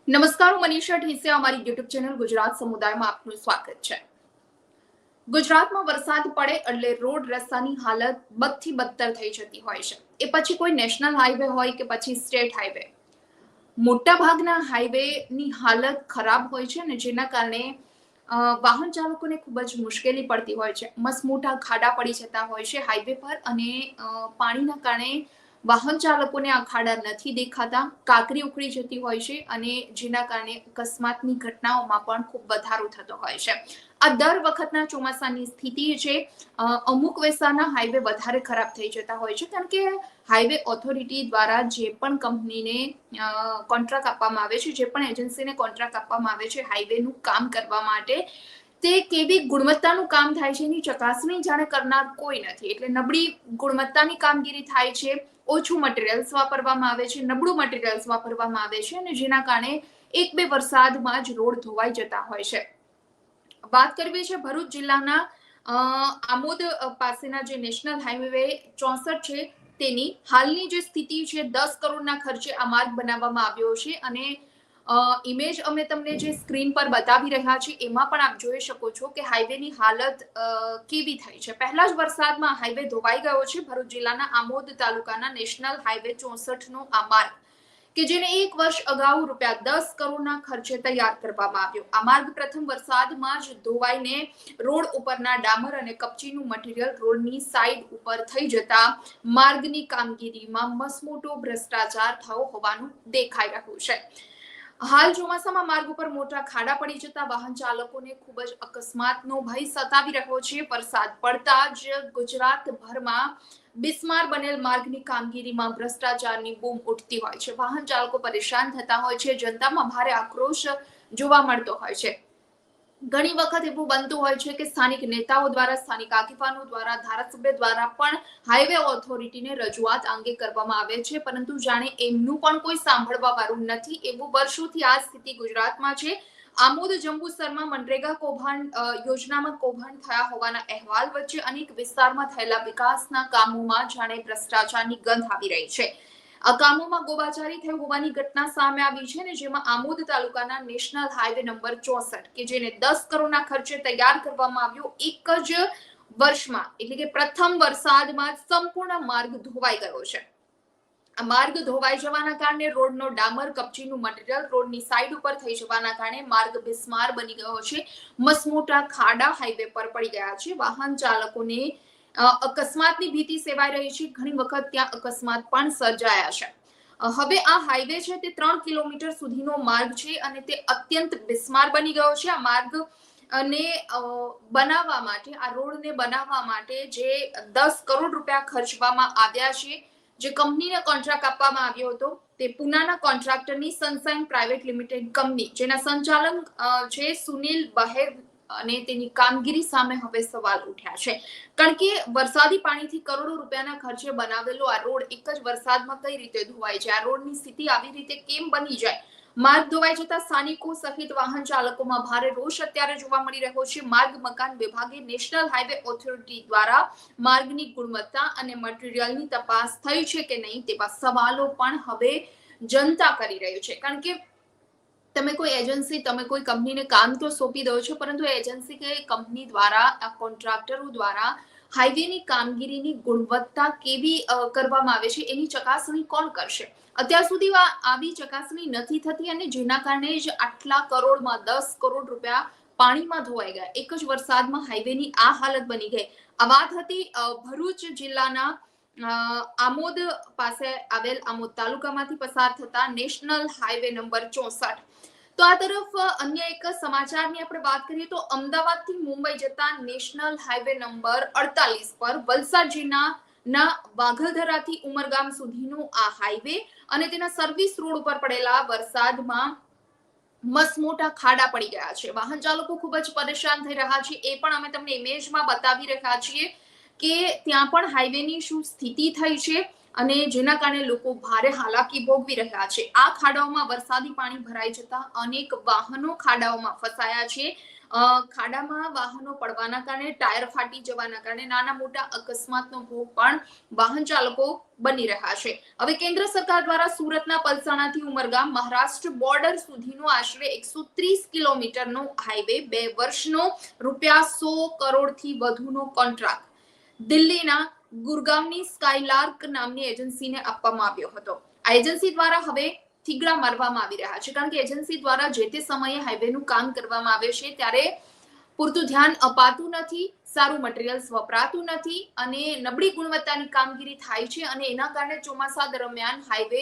નમસ્કાર, હું મનીષા ઢીસિયા. અમારી યુટ્યુબ ચેનલ ગુજરાત સમુદાયમાં આપનું સ્વાગત છે. ગુજરાતમાં વરસાદ પડે એટલે રોડ રસ્તાની હાલત બદથી બદતર થઈ જતી હોય છે. એ પછી કોઈ નેશનલ હાઈવે હોય કે પછી સ્ટેટ હાઈવે, મોટા ભાગના હાઈવેની હાલત ખરાબ હોય છે ને જેના કારણે વાહન ચાલકોને ખૂબ જ મુશ્કેલી પડતી હોય છે. મસમોટા ખાડા પડી જતા હોય છે હાઈવે પર અને પાણીના કારણે વાહન ચાલકોને આ ખાડા નથી દેખાતા, કાંકરી ઉખડી જતી હોય છે અને જેના કારણે અકસ્માતની ઘટનાઓમાં પણ ખૂબ વધારો થતો હોય છે. આ દર વખતના ચોમાસાની સ્થિતિ છે. અમુક વિસ્તારના હાઈવે વધારે ખરાબ થઈ જતા હોય છે કારણ કે હાઈવે ઓથોરિટી દ્વારા જે પણ કંપનીને કોન્ટ્રાક્ટ આપવામાં આવે છે, જે પણ એજન્સીને કોન્ટ્રાક્ટ આપવામાં આવે છે હાઈવેનું કામ કરવા માટે, તે કેવી ગુણવત્તાનું કામ થાય છે એની ચકાસણી જાણે કરનાર કોઈ નથી. એટલે નબળી ગુણવત્તાની કામગીરી થાય છે, ઓછું મટીરિયલ્સ વાપરવામાં આવે છે, નબળું મટીરિયલ્સ વાપરવામાં આવે છે અને જેના કારણે એક બે વરસાદમાં જ રોડ ધોવાઈ જતા હોય છે. વાત કરવી છે ભરૂચ જિલ્લાના આમોદ પાસેના જે નેશનલ હાઈવે 64 છે તેની હાલની જે સ્થિતિ છે, 10 કરોડના ખર્ચે આ માર્ગ બનાવવામાં આવ્યો છે અને ઇમેજ અમે તમને જે સ્ક્રીન પર બતાવી રહ્યા છીએ એમાં પણ આપ જોઈ શકો છો કે હાઈવેની હાલત કેવી થઈ છે. પહેલા જ વરસાદમાં હાઈવે ધોવાઈ ગયો છે. ભરૂચ જિલ્લાના આમોદ તાલુકાના નેશનલ હાઈવે 64 નો આ માર્ગ કે જેને 1 વર્ષ અગાઉ ₹10 કરોડના ખર્ચે તૈયાર કરવામાં આવ્યો. આ માર્ગ પ્રથમ વરસાદમાં જ ધોવાઈને રોડ ઉપરના ડામર અને કપચીનું મટીરિયલ રોડની સાઈડ ઉપર થઈ જતા માર્ગની કામગીરીમાં મસમોટો ભ્રષ્ટાચાર થયો હોવાનું દેખાઈ રહ્યું છે. હાલ ચોમાસામાં માર્ગ ઉપર મોટા ખાડા પડી જતા વાહન ચાલકોને ખૂબ જ અકસ્માતનો ભય સતાવી રહ્યો છે. વરસાદ પડતા જ ગુજરાતભરમાં બિસ્માર બનેલ માર્ગની કામગીરીમાં ભ્રષ્ટાચારની બૂમ ઉઠતી હોય છે. વાહન ચાલકો પરેશાન થતા હોય છે, જનતામાં ભારે આક્રોશ જોવા મળતો હોય છે. ઘણી વખત એવું બનતું હોય છે કે સ્થાનિક નેતાઓ દ્વારા, સ્થાનિક આગેવાનો દ્વારા, ધારાસભ્ય દ્વારા પણ હાઈવે ઓથોરિટીને રજૂઆત અંગે કરવામાં આવે છે, પરંતુ જાણે એમનું પણ કોઈ સાંભળવા વાળું નથી. એવું વર્ષોથી આ સ્થિતિ ગુજરાતમાં છે. આમોદ જંબુસરમાં મનરેગા કૌભાંડ યોજનામાં કૌભાંડ થયા હોવાના અહેવાલ વચ્ચે અનેક વિસ્તારમાં થયેલા વિકાસના કામોમાં જાણે ભ્રષ્ટાચારની ગંધ આવી રહી છે. આ કામોમાં ગોબાચારી થઈ હોવાની ઘટના સામે આવી છે ને જેમાં આમોદ તાલુકાના નેશનલ હાઈવે નંબર 64 કે જેને 10 કરોડના ખર્ચે તૈયાર કરવામાં આવ્યો, એક જ વર્ષમાં એટલે કે પ્રથમ વરસાદમાં સંપૂર્ણ માર્ગ ધોવાઈ ગયો છે. આ માર્ગ ધોવાઈ જવાના કારણે રોડનો ડામર કપચીનું મટીરિયલ રોડની સાઈડ ઉપર થઈ જવાના કારણે માર્ગ બિસ્માર બની ગયો છે. મસમોટા ખાડા હાઈવે પર પડી ગયા છે. વાહન ચાલકોને અકસ્માતની ભીતિ સેવાઈ રહી છે. ઘણી વખત ત્યાં અકસ્માત પણ સર્જાયા છે. હવે આ હાઈવે છે તે 3 કિલોમીટર સુધીનો માર્ગ છે અને તે અત્યંત બિસ્માર બની ગયો છે. આ માર્ગ અને બનાવવા માટે, આ રોડને બનાવવા માટે જે 10 કરોડ રૂપિયા ખર્ચવામાં આવ્યા છે, જે કંપનીને કોન્ટ્રાક્ટ આપવામાં આવ્યો હતો તે પુનાના કોન્ટ્રાક્ટરની સનસાઇન પ્રાઇવેટ લિમિટેડ કંપની, જેના સંચાલક છે સુનિલ બહેર, અને તેની કામગીરી સામે હવે સવાલ ઉઠ્યા છે. કારણ કે વરસાદી પાણીથી કરોડો રૂપિયાના ખર્ચે બનાવેલો આ રોડ એક જ વરસાદમાં કઈ રીતે ધોવાય છે? આ રોડની સ્થિતિ આવી રીતે કેમ બની જાય? માર્ગ ધોવાઈ જતા સ્થાનિકો સહિત વાહન ચાલકોમાં ભારે રોષ અત્યારે જોવા મળી રહ્યો છે. માર્ગ મકાન વિભાગે નેશનલ હાઈવે ઓથોરિટી દ્વારા માર્ગની ગુણવત્તા અને મટીરિયલની તપાસ થઈ છે કે નહીં તેવા સવાલો પણ હવે જનતા કરી રહી છે. કારણ કે તમે કોઈ એજન્સી, તમે કોઈ કંપનીને કામ તો સોંપી દો છો, પરંતુ એજન્સી કે કંપની દ્વારા, આ કોન્ટ્રાક્ટરો દ્વારા હાઈવેની કામગીરીની ગુણવત્તા કેવી કરવામાં આવે છે એની ચકાસણી કોણ કરશે? અત્યાર સુધી આવી ચકાસણી નથી થતી અને જેના કારણે જ આટલા કરોડમાં 10 કરોડ રૂપિયા પાણીમાં ધોવાઈ ગયા. એક જ વરસાદમાં હાઈવેની આ હાલત બની ગઈ. આ વાત હતી ભરૂચ જિલ્લાના આમોદ પાસે આવેલ આમોદ તાલુકામાંથી પસાર થતા નેશનલ હાઈવે નંબર 64. તો આ તરફ અન્ય એક સમાચારની આપણે વાત કરીએ તો અમદાવાદથી મુંબઈ જતા નેશનલ હાઈવે નંબર 48 પર વલસાડ જિલ્લાના વાઘલધરાથી ઉમરગામ સુધીનો આ હાઈવે અને તેના સર્વિસ રોડ ઉપર પડેલા વરસાદમાં મસમોટા ખાડા પડી ગયા છે. વાહન ચાલકો ખૂબ જ પરેશાન થઈ રહ્યા છે. એ પણ અમે તમને ઇમેજમાં બતાવી રહ્યા છીએ કે ત્યાં પણ હાઈવેની શું સ્થિતિ થઈ છે અને જેના કારણે લોકો ભારે હાલાકી ભોગવી રહ્યા છે. આ ખાડાઓમાં વરસાદી પાણી ભરાઈ જતા અનેક વાહનો ખાડાઓમાં ફસાયા છે. ખાડામાં વાહનો પડવાના કારણે, ટાયર ફાટી જવાના કારણે નાના મોટા અકસ્માતનો ભોગ પણ વાહન ચાલકો બની રહ્યા છે. હવે કેન્દ્ર સરકાર દ્વારા સુરતના પલસાણાથી ઉમરગામ મહારાષ્ટ્ર બોર્ડર સુધીનો આશરે 130 કિલોમીટરનો હાઈવે 2 વર્ષનો ₹100 કરોડથી વધુનો કોન્ટ્રાક્ટ દિલ્હીના ગુરગાંવની સ્કાયલાર્ક નામની એજન્સીને આપવામાં આવ્યો હતો. આ એજન્સી દ્વારા હવે થીગડા મારવામાં આવી રહ્યા છે, કારણ કે એજન્સી દ્વારા જે તે સમયે હાઈવેનું કામ કરવામાં આવે છે ત્યારે પૂરતું ધ્યાન અપાતું નથી, સારું મટીરીયલ્સ વપરાતું નથી અને નબળી ગુણવત્તાની કામગીરી થાય છે અને એના કારણે ચોમાસા દરમિયાન હાઈવે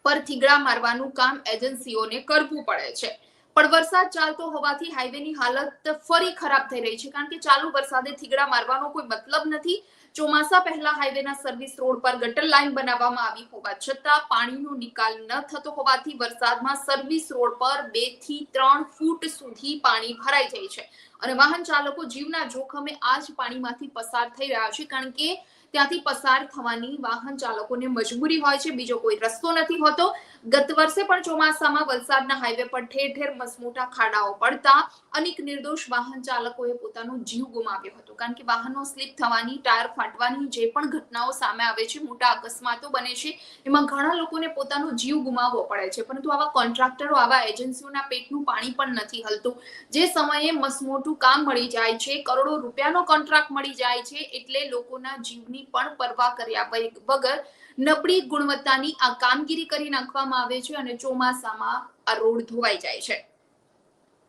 પર થીગડા મારવાનું કામ એજન્સીઓને કરવું પડે છે. પણ વરસાદ ચાલતો હોવાથી હાઈવેની હાલત ફરી ખરાબ થઈ રહી છે, કારણ કે ચાલુ વરસાદે થીગડા મારવાનો કોઈ મતલબ નથી. ચોમાસા પહેલા હાઈવેના સર્વિસ રોડ પર ગટર લાઈન બનાવવામાં આવી હોવા છતાં પાણીનો નિકાલ ન થતો હોવાથી વરસાદમાં સર્વિસ રોડ પર 2 થી 3 ફૂટ સુધી પાણી ભરાઈ જાય છે અને વાહન ચાલકો જીવના જોખમે આ જ પાણીમાંથી પસાર થઈ રહ્યા છે, કારણ કે ત્યાંથી પસાર થવાની વાહન ચાલકોને મજબૂરી હોય છે, બીજો કોઈ રસ્તો નથી હોતો. ગત વર્ષે પણ ચોમાસામાં વલસાડના હાઈવે પર ઠેર ઠેર મસમોટા ખાડાઓ પડતા અનેક નિર્દોષ વાહન ચાલકોએ પોતાનો જીવ ગુમાવ્યો હતો, કારણ કે વાહનો સ્લીપ થવાની, ટાયર ફાટવાની જે પણ ઘટનાઓ સામે આવે છે, મોટા અકસ્માતો બને છે, એમાં ઘણા લોકોને પોતાનો જીવ ગુમાવવો પડે છે. પરંતુ આવા કોન્ટ્રાક્ટરો, આવા એજન્સીઓના પેટનું પાણી પણ નથી હલતું. જે સમયે મસમોટું કામ મળી જાય છે, કરોડો રૂપિયાનો કોન્ટ્રાક્ટ મળી જાય છે, એટલે લોકોના જીવની પણ પરવા કર્યા વગર નબળી ગુણવત્તાની આ કામગીરી કરી નાખવામાં આવે છે અને ચોમાસામાં આ રોડ ધોવાઈ જાય છે.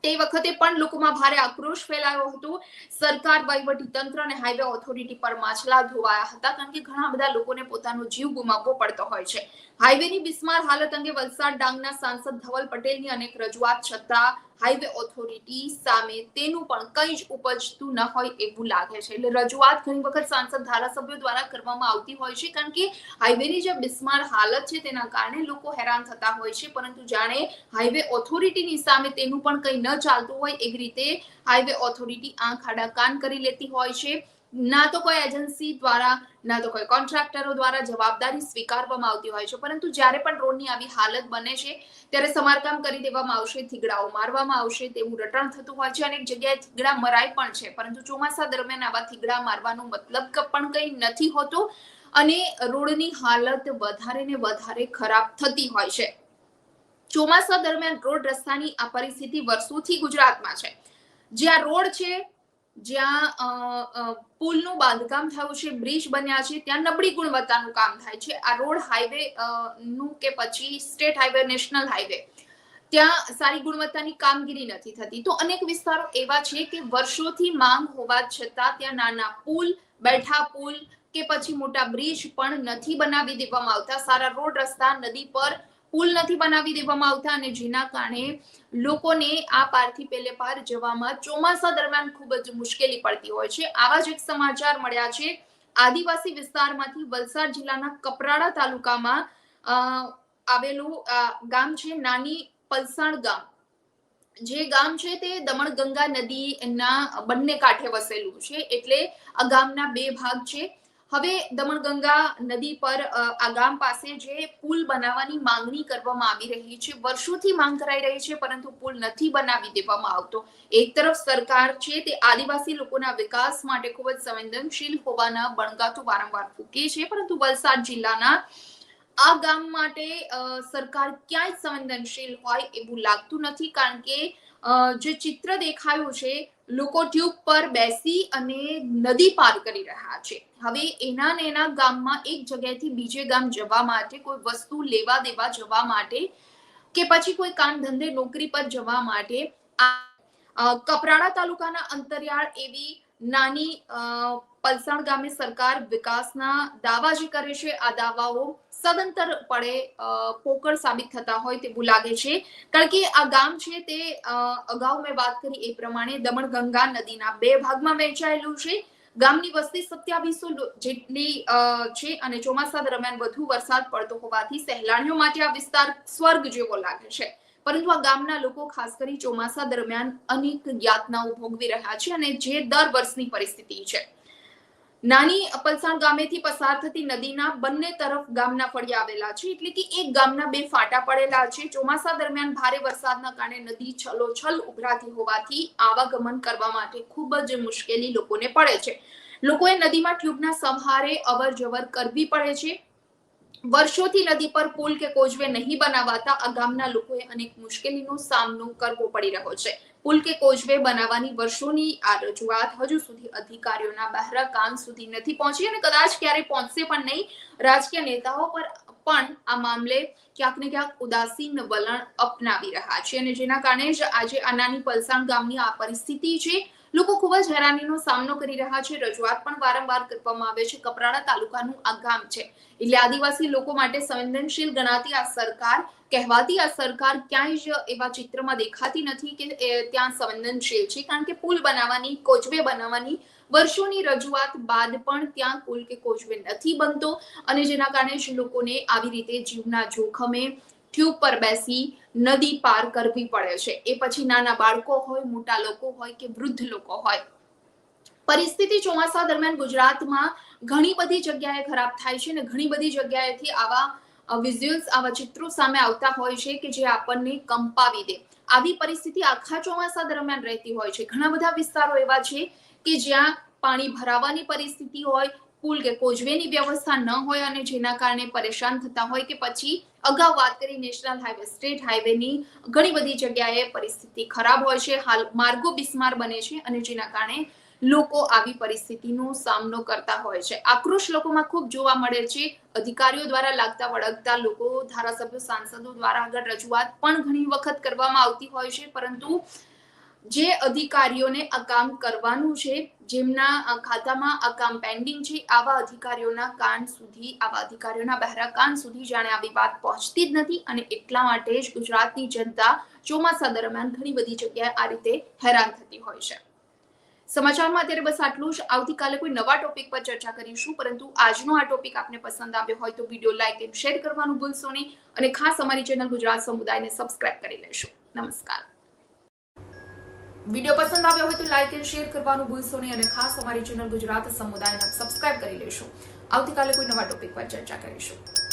તે વખતે પણ લોકોમાં ભારે આક્રોશ ફેલાયો હતો. સરકાર, વહીવટી તંત્ર અને હાઈવે ઓથોરિટી પર માછલા ધોવાયા હતા, કારણ કે ઘણા બધા લોકોને પોતાનો જીવ ગુમાવવો પડતો હોય છે. હાઈવેની બિસ્માર હાલત અંગે વલસાડ ડાંગના સાંસદ ધવલ પટેલની અનેક રજૂઆત છતાં હાઈવે ઓથોરિટી સામે તેનું પણ કંઈ જ ઉપજતું ન હોય એવું લાગે છે. એટલે રજૂઆત ઘણી વખત સાંસદ, ધારાસભ્યો દ્વારા કરવામાં આવતી હોય છે, કારણ કે હાઈવેની જે બિસ્માર હાલત છે તેના કારણે લોકો હેરાન થતા હોય છે, પરંતુ જાણે હાઈવે ઓથોરિટીની સામે તેનું પણ કંઈ ન ચાલતું હોય એવી રીતે હાઈવે ઓથોરિટી આંખ આડા કાન કરી લેતી હોય છે. ના તો કોઈ એજન્સી દ્વારા, ના તો કોઈ કોન્ટ્રાક્ટરો દ્વારા જવાબદારી સ્વીકારવામાં આવતી હોય છે, પરંતુ જ્યારે પણ રોડની આવી હાલત બને છે ત્યારે સમારકામ કરી દેવામાં આવશે, થીગડાઓ મારવામાં આવશે તેવું રટણ થતું હોય છે. અનેક જગ્યાએ થીગડા મરાય પણ છે, પરંતુ ચોમાસા દરમિયાન આવા થીગડા મારવાનો મતલબ પણ કંઈ નથી હોતો અને રોડની હાલત વધારે ને વધારે ખરાબ થતી હોય છે. ચોમાસા દરમિયાન રોડ રસ્તાની આ પરિસ્થિતિ વર્ષોથી ગુજરાતમાં છે. જ્યાં રોડ છે, જ્યાં પુલનું બાંધકામ થયું છે, બ્રિજ બન્યા છે, ત્યાં નબળી ગુણવત્તાનું કામ થાય છે. આ રોડ હાઈવે નું કે પછી સ્ટેટ હાઈવે, નેશનલ હાઈવે, ત્યાં સારી ગુણવત્તાની કામગીરી નથી થતી. તો અનેક વિસ્તારો એવા છે કે વર્ષોથી માંગ હોવા છતાં ત્યાં નાના પુલ, બેઠા પુલ કે પછી મોટા બ્રિજ પણ નથી બનાવી દેવામાં આવતા. સારા રોડ રસ્તા, નદી પર પુલ નથી બનાવી દેવામાં આવતા અને જેના કારણે લોકોને આ પારથી પેલે પાર જવામાં ચોમાસા દરમિયાન ખૂબ જ મુશ્કેલી પડતી હોય છે. આવા જ એક સમાચાર મળ્યા છે આદિવાસી વિસ્તારમાંથી. વલસાડ જિલ્લાના કપરાડા તાલુકામાં આવેલું ગામ છે નાની પલસાણ ગામ. જે ગામ છે તે દમણગંગા નદીના બંને કાંઠે વસેલું છે, એટલે આ ગામના 2 ભાગ છે. હવે દમણગંગા નદી પર આ ગામ પાસે જે પુલ બનાવવાની માંગણી કરવામાં આવી રહી છે, વર્ષોથી માંગ કરાઈ રહી છે, પરંતુ પુલ નથી બનાવી દેવામાં આવતો. એક તરફ સરકાર છે તે આદિવાસી લોકોના વિકાસ માટે ખૂબ જ સંવેદનશીલ હોવાના બણગાતો વારંવાર ફૂંકે છે, પરંતુ વલસાડ જિલ્લાના આ ગામ માટે સરકાર ક્યાંય સંવેદનશીલ હોય એવું લાગતું નથી, કારણ કે જે ચિત્ર દેખાયું છે, લોકો ટ્યુબ પર બેસી અને નદી પાર કરી રહ્યા છે. હવે એના ગામમાં એક જગ્યાએથી બીજે ગામ જવા માટે, કોઈ વસ્તુ લેવા દેવા જવા માટે કે પછી કોઈ કામ ધંધે નોકરી પર જવા માટે કપરાડા તાલુકાના અંતરિયાળ એવી નાની પલસાણ ગામે સરકાર વિકાસના દાવા જે કરે છે, આ દાવાઓ સદંતર પડે પોકળ સાબિત થતા હોય તેવું લાગે છે, કારણ કે આ ગામ છે તે અગાઉ મેં વાત કરી એ પ્રમાણે દમણગંગા નદીના 2 ભાગમાં વહેંચાયેલું છે. ગામની વસ્તી 2700 જેટલી છે અને ચોમાસા દરમિયાન વધુ વરસાદ પડતો હોવાથી સહેલાણીઓ માટે આ વિસ્તાર સ્વર્ગ જેવો લાગે છે. પરંતુ આ ગામના લોકો ખાસ કરી ચોમાસા દરમિયાન અનેક યાતનાઓ ભોગવી રહ્યા છે અને જે દર વર્ષની પરિસ્થિતિ છે. નાની પલસાણ ગામેથી પસાર થતી નદીના બંને તરફ ગામના ફળિયા આવેલા છે, એટલે કે એક ગામના બે ફાટા પડેલા છે. ચોમાસા દરમિયાન ભારે વરસાદના કારણે નદી છલોછલ ઉભરાતી હોવાથી આવાગમન કરવા માટે ખૂબ જ મુશ્કેલી લોકોને પડે છે. લોકોએ નદીમાં ટ્યુબના સહારે અવર જવર કરવી પડે છે. વર્ષોથી નદી પર પુલ કે કોઝવે નહીં બનાવાતા આ ગામના લોકોએ અનેક મુશ્કેલીનો સામનો કરવો પડી રહ્યો છે. પુલ કે કોઝવે બનાવવાની વર્ષોની આ રજૂઆત હજુ સુધી અધિકારીઓના બહેરા કાન સુધી નથી પહોંચી અને કદાચ ક્યારે પહોંચશે પણ નહીં. રાજકીય નેતાઓ પર પણ આ મામલે ક્યાંક ને ક્યાંક ઉદાસીન વલણ અપનાવી રહ્યા છે અને જેના કારણે જ આજે આ નાની પલસાણ ગામની આ પરિસ્થિતિ છે. લોકો ખૂબ જ હેરાનીનો સામનો કરી રહ્યા છે. રજૂઆત પણ વારંવાર કરવામાં આવે છે. કપરાડા તાલુકાનું આ ગામ છે, એટલે આદિવાસી લોકો માટે સંવેદનશીલ ગણાતી આ સરકાર કહેવાતી આ સરકાર ક્યાંય જ એવા ચિત્રમાં દેખાતી નથી કે ત્યાં સંવેદનશીલ છે, કારણ કે પુલ બનાવવાની, કોઝવે બનાવવાની વર્ષોની રજૂઆત બાદ પણ ત્યાં પુલ કે કોઝવે નથી બનતો અને જેના કારણે જ લોકોને આવી રીતે જીવના જોખમે ટ્યુબ પર બેસી નદી પાર કરવી પડે છે. એ પછી નાના બાળકો હોય, મોટા લોકો હોય કે વૃદ્ધ લોકો હોય. પરિસ્થિતિ ચોમાસા દરમિયાન ગુજરાતમાં ઘણી બધી જગ્યાએ ખરાબ થાય છે અને ઘણી બધી જગ્યાએથી આવા વિઝ્યુઅલ્સ, આવા ચિત્રો સામે આવતા હોય છે કે જે આપણને કંપાવી દે. આવી પરિસ્થિતિ આખા ચોમાસા દરમિયાન રહેતી હોય છે. ઘણા બધા વિસ્તારો એવા છે કે જ્યાં પાણી ભરાવાની પરિસ્થિતિ હોય, પુલ કે કોઝવેની વ્યવસ્થા ન હોય અને જેના કારણે પરેશાન થતા હોય કે પછી અગાઉ વાત કરી નેશનલ હાઈવે, સ્ટેટ હાઈવેની ઘણી બધી જગ્યાએ પરિસ્થિતિ ખરાબ હોય છે. હાલ માર્ગો બિસ્માર બને છે અને જેના કારણે લોકો આવી પરિસ્થિતિનો સામનો કરતા હોય છે. આક્રોશ લોકોમાં ખૂબ જોવા મળે છે. અધિકારીઓ દ્વારા લાગતા વળગતા લોકો, ધારાસભ્યો, સાંસદો દ્વારા આગળ રજૂઆત પણ ઘણી વખત કરવામાં આવતી હોય છે, પરંતુ જે અધિકારીઓને આ કામ કરવાનું છે, જેમના ખાતામાં આ કામ પેન્ડિંગ છે, આવા અધિકારીઓના કાન સુધી, આવા અધિકારીઓના બહેરા કાન સુધી જાણે આવી વાત પહોંચતી જ નથી અને એટલા માટે જ ગુજરાતની જનતા ચોમાસા દરમિયાન ઘણી બધી જગ્યાએ આ રીતે હેરાન થતી હોય છે. સમાચારમાં અત્યારે બસ આટલું જ. આવતીકાલે કોઈ નવા ટોપિક પર ચર્ચા કરીશું, પરંતુ આજનો આ ટોપિક આપને પસંદ આવ્યો હોય તો વિડીયો લાઈક અને શેર કરવાનું ભૂલશો નહીં અને ખાસ અમારી ચેનલ ગુજરાત સમુદાયને સબસ્ક્રાઇબ કરી લેશો. નમસ્કાર. વિડીયો પસંદ આવ્યો હોય તો લાઈક અને શેર કરવાનું ભૂલશો નહીં અને ખાસ અમારી ચેનલ ગુજરાત સમુદાયને સબસ્ક્રાઇબ કરી લેશો. આવતીકાલે કોઈ નવા ટોપિક પર ચર્ચા કરીશું.